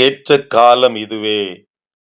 ஏற்ற காலம் இதுவே.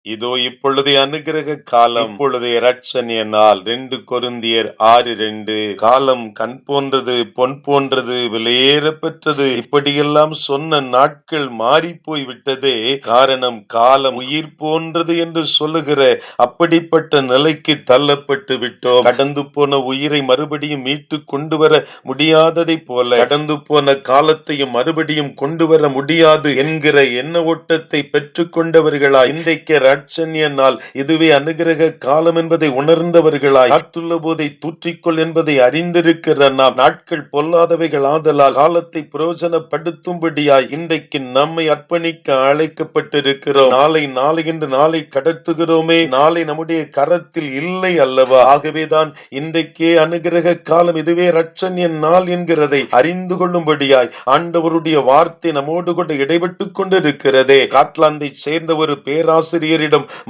இதோ இப்பொழுதே அனுக்கிரக காலம், இப்பொழுதே இரட்சணிய நாள். 2 கொரிந்தியர் 6:2. காலம் கண் போன்றது, பொன் போன்றது, விலையேறப் பெற்றது. இப்படியெல்லாம் சொன்ன நாட்கள் மாறி போய் விட்டதே. காரணம், காலம் உயிர் போன்றது என்று சொல்லுகிற அப்படிப்பட்ட நிலைக்கு தள்ளப்பட்டு விட்டோம். கடந்து போன உயிரை மறுபடியும் மீட்டு கொண்டு வர முடியாததைப் போல, கடந்து போன காலத்தையும் மறுபடியும் கொண்டு வர முடியாது என்கிற எண்ண ஓட்டத்தை பெற்றுக் கொண்டவர்களாய், இன்றைக்கு இரட்சணிய நாள் இதுவே அனுக்கிரக காலம் என்பதை உணர்ந்தவர்களாய், காற்றுள்ள போதை தூற்றிக்கொள் என்பதை அறிந்திருக்கிற நாம், நாட்கள் பொல்லாதவைகள் ஆதலால் காலத்தை பிரயோஜனப்படுத்தும்படியாய் இன்றைக்கு நம்மை அர்ப்பணிக்க அழைக்கப்பட்டிருக்கிறோம். நாளை நாளை என்று நாளை கடத்துகிறோமே, நாளை நம்முடைய கரத்தில் இல்லை அல்லவா? ஆகவேதான் இன்றைக்கே அனுக்கிரக காலம் இதுவே இரட்சணிய நாள் என்கிறதை அறிந்து கொள்ளும்படியாய் ஆண்டவருடைய வார்த்தை நம்மோடு கூட இடைபெட்டுக் கொண்டிருக்கிறதே. ஸ்காட்லாந்தை சேர்ந்த ஒரு பேராசிரியரிடம்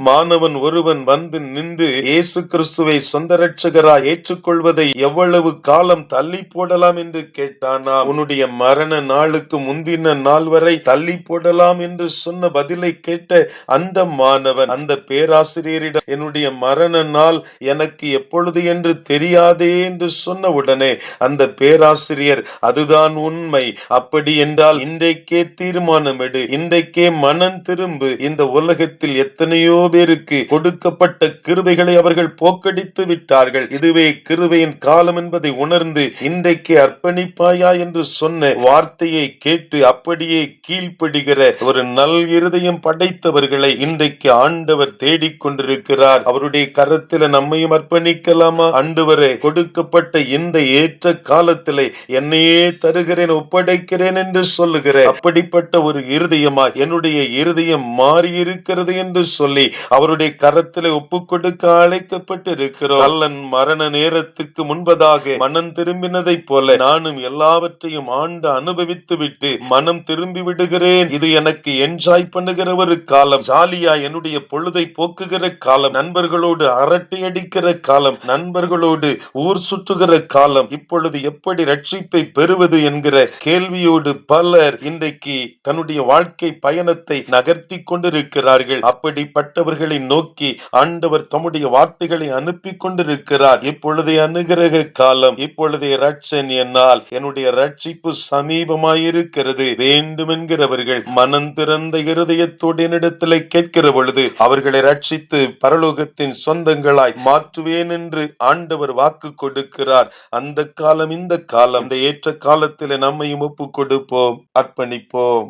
மாணவன் ஒருவன் வந்து நின்று இயேசு கிறிஸ்துவை சொந்த இரட்சகராய் ஏற்றுக்கொள்வதை எவ்வளவு காலம் தள்ளி போடலாம் என்று கேட்டானா. உன்னுடைய மரண நாளுக்கு முந்தின நாள் வரை தள்ளி போடலாம் என்று சொன்ன பதிலை கேட்ட அந்த மாணவன் அந்த பேராசிரியரிடம், என்னுடைய மரண நாள் எனக்கு எப்பொழுது என்று தெரியாதே என்று சொன்ன உடனே அந்த பேராசிரியர், அதுதான் உண்மை. அப்படி என்றால் இன்றைக்கே தீர்மானம் எடு, இன்றைக்கே மனம் திரும்பு. இந்த உலகத்தில் எத்தனையோ பேருக்கு கொடுக்கப்பட்ட கிருபைகளை அவர்கள் போக்கடித்து விட்டார்கள். இதுவே கிருபையின் காலம் என்பதை உணர்ந்து இன்றைக்கு அர்ப்பணிப்பாயா என்று சொன்ன வார்த்தையை கேட்டு அப்படியே கீழ்ப்படுகிற ஒரு நல் இருதயம் படைத்தவர்களை இன்றைக்கு ஆண்டவர் தேடிக்கொண்டிருக்கிறார். அவருடைய கரத்தில் நம்மையும் அர்ப்பணிக்கலாமா? ஆண்டவரே, கொடுக்கப்பட்ட இந்த ஏற்ற காலத்திலே என்னையே தருகிறேன், ஒப்படைக்கிறேன் என்று சொல்லுகிற அப்படிப்பட்ட ஒரு இருதயமா என்னுடைய இருதயம் மாறி இருக்கிறது என்று சொல்லி அவருடைய கரத்திலே ஒப்புக் கொடுக்க அழைக்கப்பட்டு இருக்கிறோம். கள்ளன் மரண நேரத்துக்கு முன்பதாக மனம் திரும்பினதைப் போல நானும் எல்லாவற்றையும் ஆண்டு அனுபவித்து விட்டு மனம் திரும்பி விடுகிறேன். இது எனக்கு என்ஜாய் பண்ணுகிற ஒரு காலம், ஜாலியா என்னுடைய பொழுதை போக்குகிற காலம், நண்பர்களோடு அரட்டை அடிக்கிற காலம், நண்பர்களோடு ஊர் சுற்றுகிற காலம். இப்பொழுது எப்படி ரட்சிப்பை பெறுவது என்கிற கேள்வியோடு பலர் இன்றைக்கு தன்னுடைய வாழ்க்கை பயணத்தை நகர்த்தி கொண்டிருக்கிறார்கள். அப்படிப்பட்டவர்களை நோக்கி ஆண்டவர் தம்முடைய வார்த்தைகளை அனுப்பி கொண்டிருக்கிறார். இப்பொழுதே அனுக்கிரக காலம், இப்பொழுதே இரட்சணிய நாள், என்னுடைய ரட்சிப்பு சமீபமாயிருக்கிறது. வேண்டும் என்கிறவர்கள் மனம் திறந்த இருதயத்தோடு என்னிடத்திலே கேட்கிற பொழுது அவர்களை ரட்சித்து பரலோகத்தின் சொந்தங்களாய் மாற்றுவேன் என்று ஆண்டவர் வாக்கு கொடுக்கிறார். அந்த காலம், இந்த காலம், இந்த ஏற்ற காலத்திலே நம்மையும் ஒப்பு கொடுப்போம், அர்ப்பணிப்போம்.